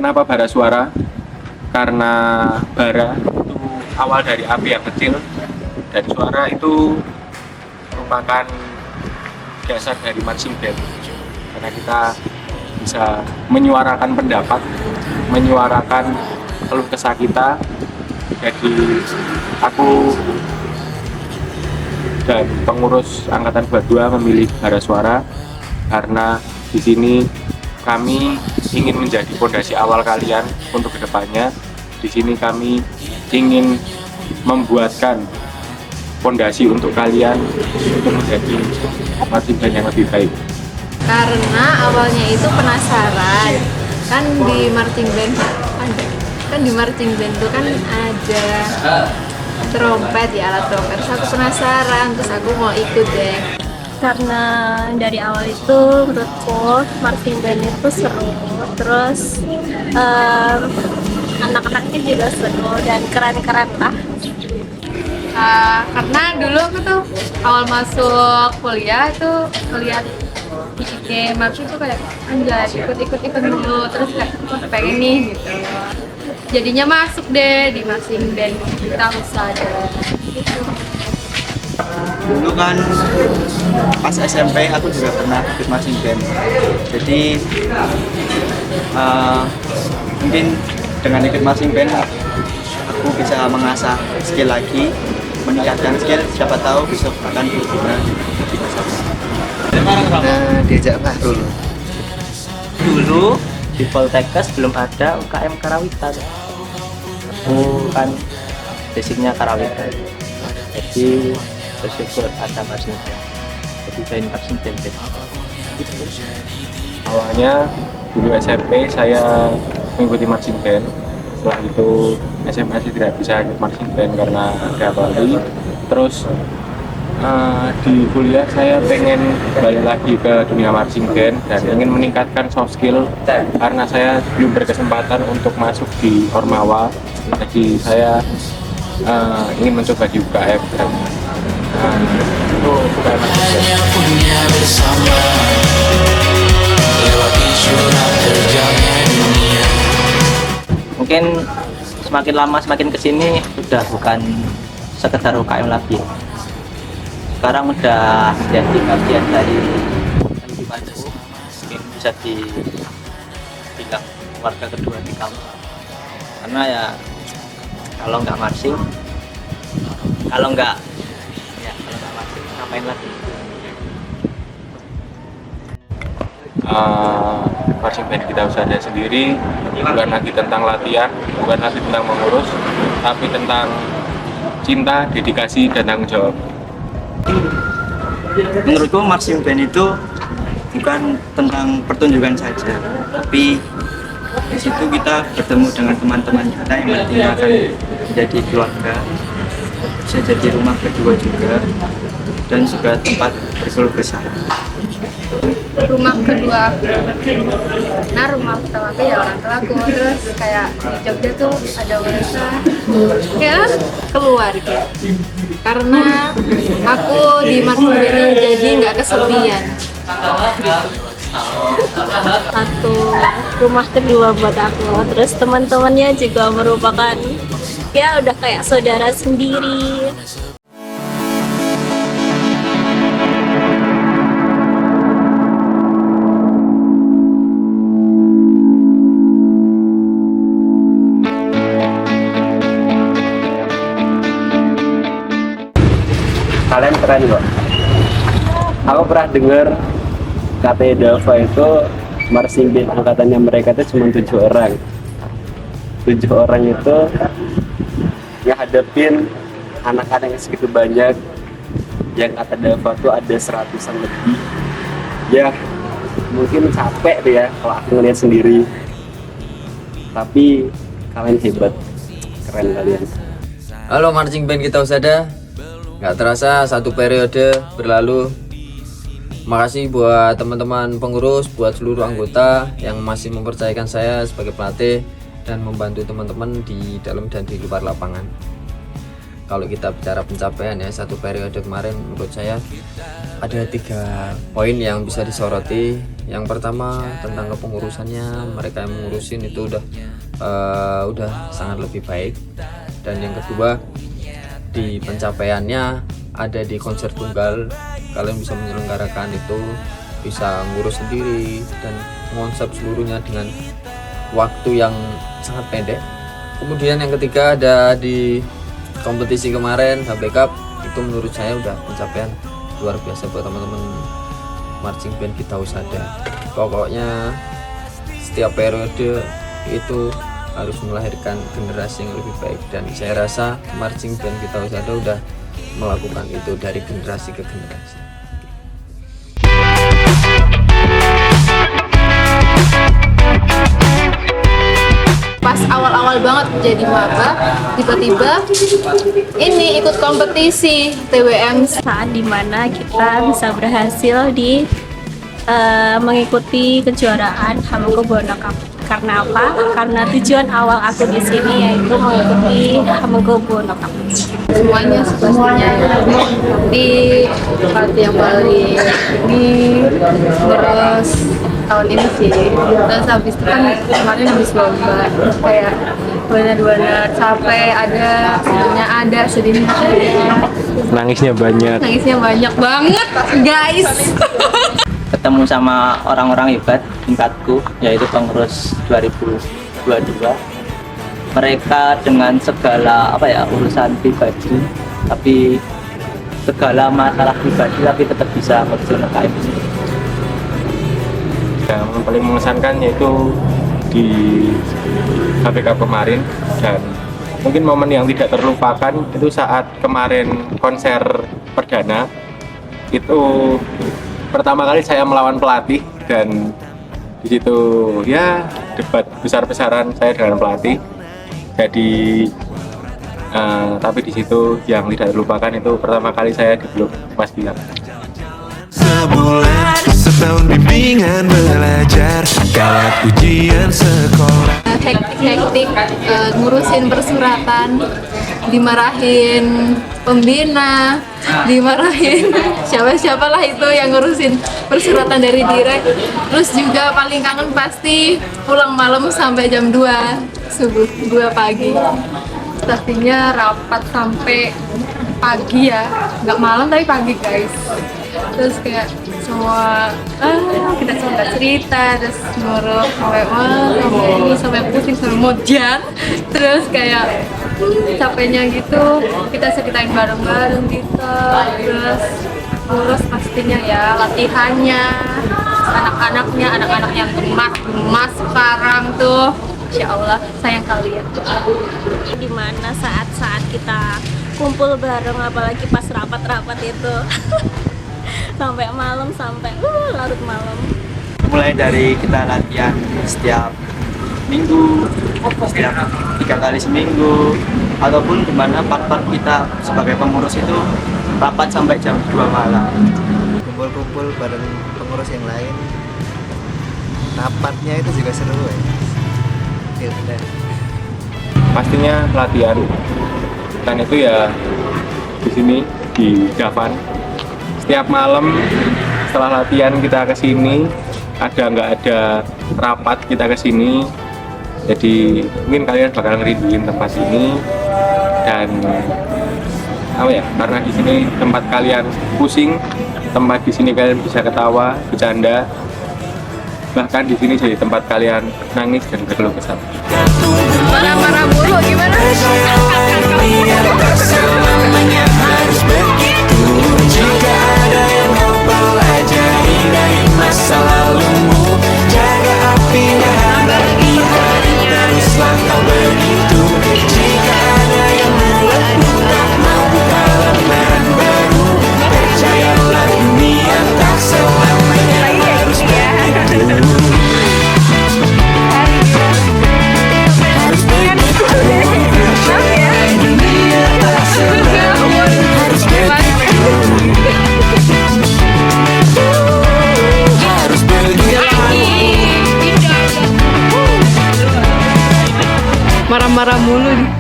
Kenapa bara suara? Karena bara itu awal dari api yang kecil dan suara itu merupakan dasar dari marching band. Karena kita bisa menyuarakan pendapat, menyuarakan keluh kesah kita. Jadi aku dan pengurus angkatan 22 memilih bara suara karena di sini kami ingin menjadi fondasi awal kalian untuk kedepannya. Di sini kami ingin membuatkan fondasi untuk kalian untuk menjadi marching band yang lebih baik. Karena awalnya itu penasaran, kan di marching band itu kan ada trompet ya, alat trompet. Terus aku penasaran, terus aku mau ikut deh. Karena dari awal itu menurutku marching band itu seru, terus anak-anaknya juga seru dan keren-keren lah. Karena dulu aku tuh awal masuk kuliah tuh ngeliat IG marching tuh kayak anjay, ikut dulu, terus kayak pengen nih gitu. Jadinya masuk deh di marching band kita Husada gitu. Dulu kan pas SMP aku juga pernah ikut marching band. Jadi mungkin dengan ikut marching band aku bisa mengasah skill lagi, meningkatkan skill, siapa tahu besok akan berguna di masa depan. Diajak Fahrul. Dulu di Poltekkes belum ada UKM Karawitan. Aku kan basicnya Karawitan. Jadi bersyukur ada marching band. Jadi join marching band. Awalnya dulu SMP saya mengikuti marching band. Setelah itu SMA saya tidak bisa ikut marching band karena ada Bali. Terus di kuliah saya pengen balik lagi ke dunia marching band dan ingin meningkatkan soft skill karena saya belum berkesempatan untuk masuk di Ormawa. Jadi saya ingin mencoba di UKM dan itu UKM marching band. Mungkin semakin lama semakin kesini udah bukan sekedar UKM lagi. Sekarang udah jadi bagian dari kehidupanku, mungkin bisa dibilang keluarga kedua di kampung. Karena ya kalau nggak marching ngapain lagi? Marching band kita Husada sendiri bukan lagi tentang latihan, bukan lagi tentang mengurus, tapi tentang cinta, dedikasi, dan tanggung jawab. Menurutku marching band itu bukan tentang pertunjukan saja, tapi di situ kita bertemu dengan teman-teman kita yang nantinya akan menjadi keluarga, bisa jadi rumah kedua juga, dan juga tempat berkeluh kesah. Rumah kedua aku, nah rumah pertama aku ya orang tuaku. Terus kayak di Jogja tuh ada mereka kayak keluarga, karena aku di marching band jadi nggak kesepian. Satu rumah kedua buat aku, terus teman-temannya juga merupakan ya udah kayak saudara sendiri. Kalian keren kok. Aku pernah dengar KT Dava itu marching band angkatannya mereka itu cuma 7 orang. 7 orang itu ngehadapin anak-anak yang segitu banyak. Yang kata Dava tuh ada 100-an lebih. Ya mungkin capek tuh ya kalau aku ngeliat sendiri. Tapi kalian hebat, keren kalian. Halo marching band kita Husada. Nggak terasa satu periode berlalu. Makasih buat teman-teman pengurus, buat seluruh anggota yang masih mempercayakan saya sebagai pelatih dan membantu teman-teman di dalam dan di luar lapangan. kalau kita bicara pencapaian ya satu periode kemarin, menurut saya ada 3 poin yang bisa disoroti. Yang pertama tentang kepengurusannya, mereka yang mengurusin itu udah sangat lebih baik. Dan yang kedua di pencapaiannya ada di konser tunggal, kalian bisa menyelenggarakan itu, bisa ngurus sendiri dan mengonsep seluruhnya dengan waktu yang sangat pendek. Kemudian yang ketiga ada di kompetisi kemarin HB Cup, itu menurut saya udah pencapaian luar biasa buat teman-teman marching band Gita Husada. Pokoknya setiap periode itu harus melahirkan generasi yang lebih baik, dan saya rasa marching band Gita Husada udah melakukan itu dari generasi ke generasi. Pas awal-awal banget jadi maba, tiba-tiba ini ikut kompetisi TWM. Saat dimana kita bisa berhasil di mengikuti kejuaraan Hamengkubuwono Cup. Karena apa? Karena tujuan awal aku di sini yaitu mengikuti Hamengkubuwono Cup. Semuanya pastinya di part yang paling ini, terus tahun ini sih. Terus habis itu kan kemarin habis lomba, kayak benar-benar capek, ada senangnya ada, sedihnya ada. Nangisnya banyak. Nangisnya banyak banget, guys. Ketemu sama orang-orang hebat tingkatku, yaitu pengurus 2022. Mereka dengan segala urusan pribadi, tapi segala masalah pribadi tapi tetap bisa ngurusin UKM. Yang paling mengesankan yaitu di HBK kemarin, dan mungkin momen yang tidak terlupakan itu saat kemarin konser perdana. Itu pertama kali saya melawan pelatih, dan di situ ya debat besar-besaran saya dengan pelatih. Jadi tapi di situ yang tidak terlupakan itu pertama kali saya dipeluk Mas Gilang. Sebulan, setahun bimbingan belajar, kawat ujian sekolah. Hektik, ngurusin persuratan, dimarahin pembina, dimarahin siapa-siapalah itu yang ngurusin persuratan dari direk. Terus juga paling kangen pasti pulang malam sampai jam 2 subuh, 2 pagi. Pastinya rapat sampai pagi ya, nggak malam tapi pagi guys. Terus kayak semua kita coba cerita, terus nyuruh sampai ini, sampai pusing, sampai mojan. Terus kayak capeknya gitu kita ceritain bareng-bareng gitu. Terus ngurus pastinya ya latihannya, anak-anaknya, anak-anak yang gemas sekarang tuh, Insya Allah sayang kalian. Dimana saat-saat kita kumpul bareng, apalagi pas rapat-rapat itu sampai malam, sampai larut malam. Mulai dari kita latihan setiap minggu, setiap 3 kali seminggu, ataupun dimana part-part kita sebagai pengurus itu rapat sampai jam 2 malam. Kumpul-kumpul bareng pengurus yang lain, rapatnya itu juga seru ya. Pastinya latihan, dan itu ya di sini di Davan. Setiap malam setelah latihan kita ke sini, ada nggak ada rapat kita ke sini. Jadi mungkin kalian bakal ngerinduin tempat ini, dan karena di sini tempat kalian pusing, tempat di sini kalian bisa ketawa, bercanda, bahkan di sini jadi tempat kalian nangis dan berkeluh kesah. Marah-marah mulu gimana? Selamanya harus begitu. Jika ada yang kau pelajari dari masa lalumu, jaga apinya bagi hari, teruslah kau begitu. Jika ada yang melepuh, tak mampu lembaran baru, percayalah dunia tak selamanya harus begitu. Marah-marah mulu nih.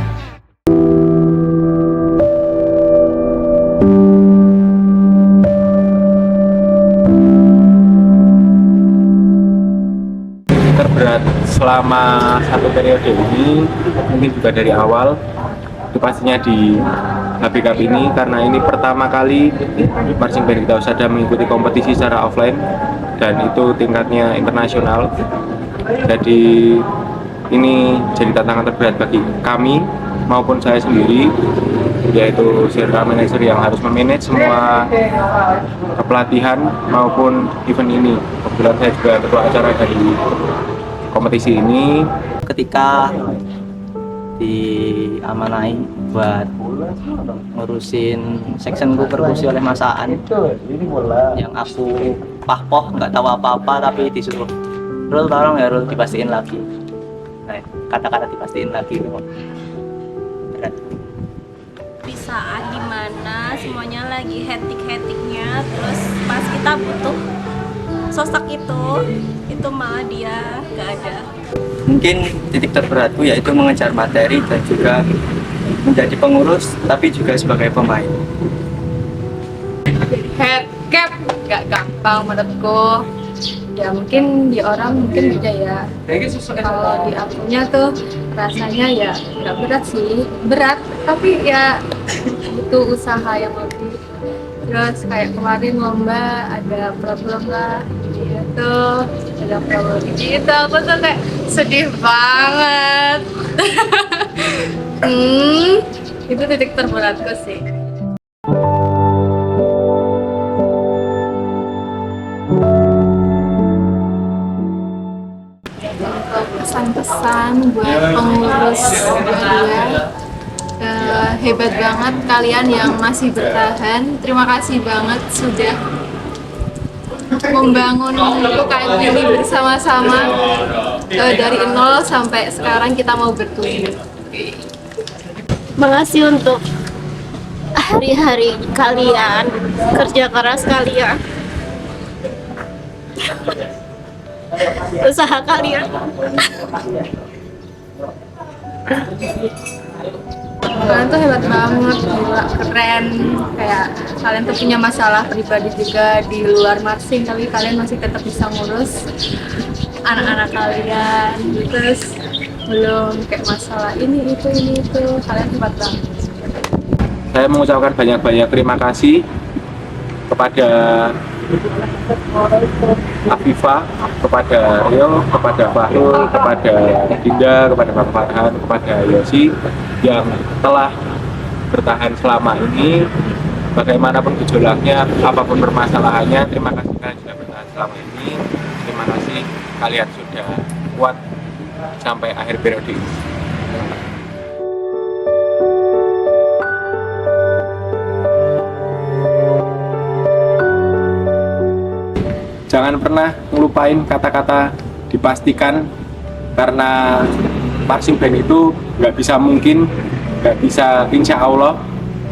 selama satu periode ini, mungkin juga dari awal, itu pastinya di HBK ini, karena ini pertama kali marching band kita Usada mengikuti kompetisi secara offline dan itu tingkatnya internasional. Jadi ini jadi tantangan terberat bagi kami maupun saya sendiri, yaitu serta manajer yang harus memanage semua pelatihan maupun event ini. Kebetulan saya juga ketua acara dari kompetisi ini. Ketika diamanai buat ngurusin sectionku perkusi oleh Mas Aan, yang aku pahpoh nggak tahu apa-apa, tapi disuruh Rul, tolong ya Rul, dipastiin lagi. Nah, kata-kata dipastiin lagi itu berat. Di saat dimana semuanya lagi hektik-hektiknya, terus pas kita butuh sosok itu malah dia nggak ada. Mungkin titik terberatku yaitu mengejar materi dan juga menjadi pengurus, tapi juga sebagai pemain. Headcap nggak gampang menurutku. Ya mungkin di orang mungkin beda ya. Kalau di akunya tuh rasanya ya nggak berat sih, berat tapi ya butuh usaha yang lebih. Terus kayak kemarin lomba ada problem lah gitu, ada problem gitu, aku tuh kayak sedih banget. Itu titik terberatku sih. Pesan-pesan buat pengurus dua-dua, hebat banget kalian yang masih bertahan. Terima kasih banget sudah membangun UKM ini bersama-sama, dari nol sampai sekarang kita mau bertumbuh. Makasih untuk hari-hari kalian, kerja keras kalian, usaha kalian. Kalian tuh hebat banget, gila, keren. Kayak kalian tuh punya masalah pribadi juga di luar marching, tapi kalian masih tetap bisa ngurus anak-anak kalian. Terus belum kayak masalah ini itu, kalian hebat banget. Saya mengucapkan banyak-banyak terima kasih kepada Afifa, kepada Rio, kepada Fahrul, kepada Dinda, kepada Bang Farhan, kepada Yosi yang telah bertahan selama ini. Bagaimanapun gejolaknya, apapun permasalahannya, terima kasih kalian sudah bertahan selama ini. Terima kasih kalian sudah kuat sampai akhir periode ini. Jangan pernah ngelupain kata-kata dipastikan, karena marching band itu nggak bisa mungkin, nggak bisa insya Allah,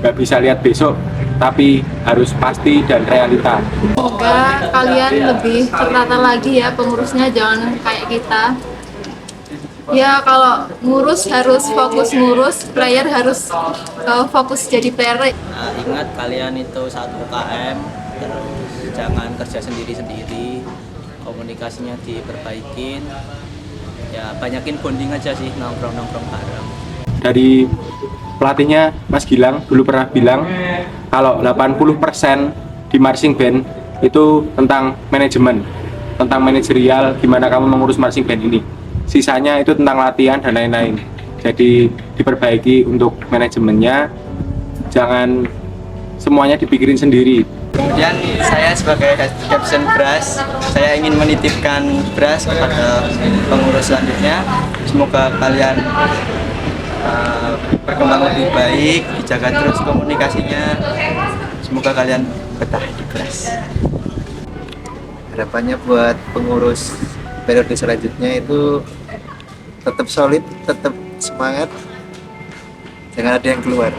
nggak bisa lihat besok, tapi harus pasti dan realita. Semoga kalian lebih tertata lagi ya pengurusnya, jangan kayak kita. Ya kalau ngurus harus fokus ngurus, player harus fokus jadi player. Nah, ingat kalian itu satu UKM, terus jangan kerja sendiri-sendiri, komunikasinya diperbaikin, ya banyakin bonding aja sih, nongkrong-nongkrong bareng. Dari pelatihnya Mas Gilang dulu pernah bilang kalau 80% di marching band itu tentang manajemen, tentang manajerial, gimana kamu mengurus marching band ini. Sisanya itu tentang latihan dan lain-lain. Jadi diperbaiki untuk manajemennya, jangan semuanya dipikirin sendiri. Dan saya sebagai head captain Bras, saya ingin menitipkan Bras kepada pengurus selanjutnya. Semoga kalian berkembang lebih baik, dijaga terus komunikasinya. Semoga kalian betah di Bras. Harapannya buat pengurus periode selanjutnya itu tetap solid, tetap semangat, jangan ada yang keluar.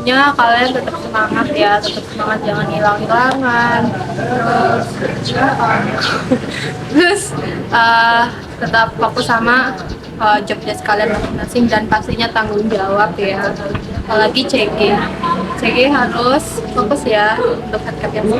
Ya kalian tetap semangat ya, tetap semangat, jangan hilang-hilangan. Terus tetap fokus sama job desk kalian masing-masing dan pastinya tanggung jawab ya. Apalagi CG harus fokus ya untuk headcap yang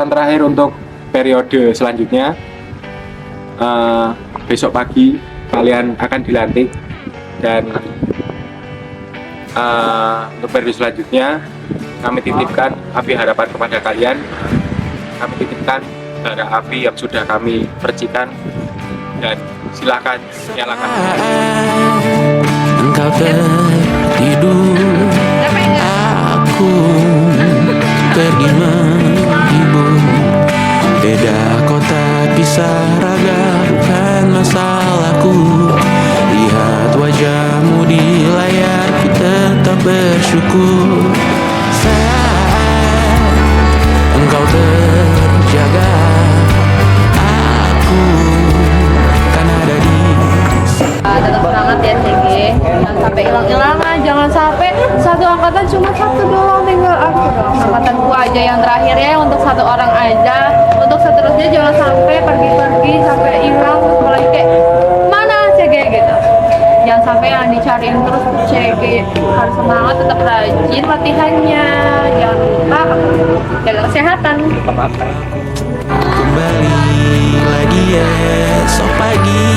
pesan terakhir untuk periode selanjutnya, besok pagi kalian akan dilantik, dan untuk periode selanjutnya kami titipkan api harapan kepada kalian. Kami titipkan bara api yang sudah kami percikan, dan silakan nyalakan. Engkau tertidur, aku pergi menghibur. Beda kota pisah raga, bukan masalahku. Lihat wajahmu di layar, ku tetap bersyukur. Saat engkau terjaga, aku kan ada di. Tetap semangat ya CG, jangan sampai hilang-hilangan, jangan sampai satu angkatan cuma satu doang, tinggal aku dong. Angkatanku aja yang terakhir ya, untuk satu orang aja, untuk seterusnya jangan sampai pergi-pergi sampai hilang, terus mulai kayak mana CG gitu. Jangan sampai yang dicariin terus CG. Harus semangat, tetap rajin latihannya, jangan lupa jaga kesehatan. Kembali lagi esok pagi.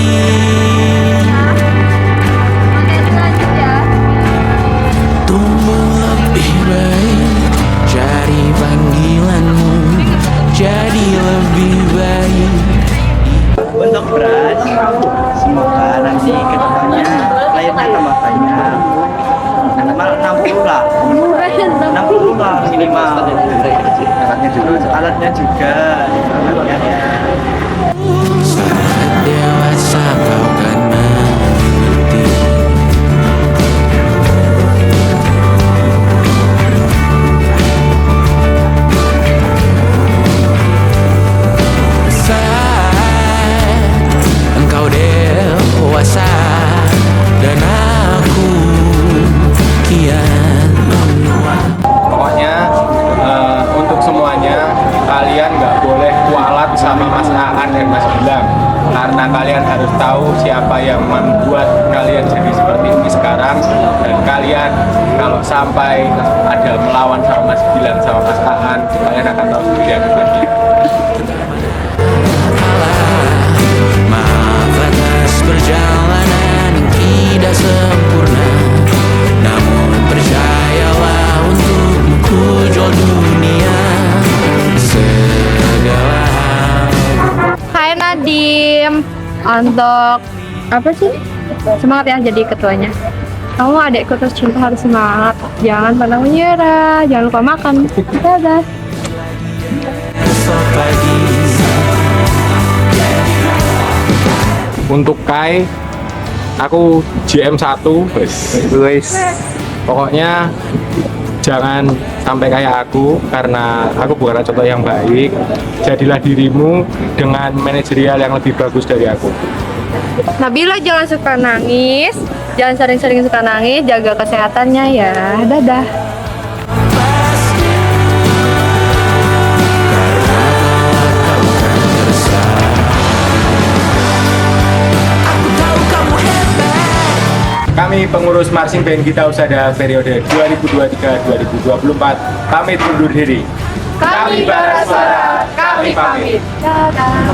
Tumbuh lebih baik, cari panggilanmu, jadi lebih baik. Untuk beras, semoga nanti kedepannya layarnya tambah banyak. Minimal 60 lah. 60 lah minimal. Alatnya juga. Saat dewasa kau kan mengerti. Saat engkau dewasa dan aku kian menua. Pokoknya untuk semuanya kalian nggak boleh kualat sama Mas Aan dan Mas Gilang, karena kalian harus tahu siapa yang membuat kalian jadi seperti ini sekarang. Dan kalian kalau sampai ada melawan sama Mas Gilang sama Mas Aan, kalian akan tahu sendiri akibatnya. Maaf atas perjalanan yang tidak sempurna, namun percayalah untukmu ku jual dunia segala. Hai Nadim, untuk apa sih? Semangat ya jadi ketuanya. Kamu adekku terus cinta, harus semangat, jangan pernah menyerah, jangan lupa makan. Dadah. Esok pagi Untuk Kai, aku GM1, wes. Pokoknya jangan sampai kayak aku, karena aku bukan contoh yang baik. Jadilah dirimu dengan manajerial yang lebih bagus dari aku. Nabila jangan suka nangis, jangan sering-sering suka nangis, jaga kesehatannya ya. Dadah. Kami pengurus marching band Gita Husada periode 2023-2024 pamit undur diri. Kami Bara Suara, kami pamit. Dadah.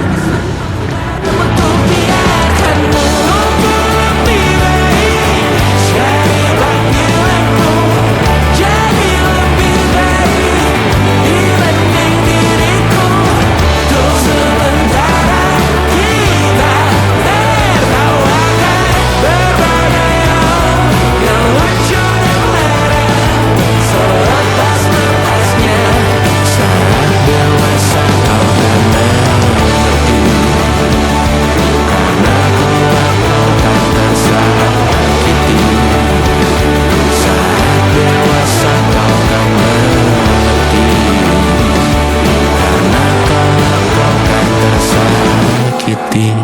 Kitty.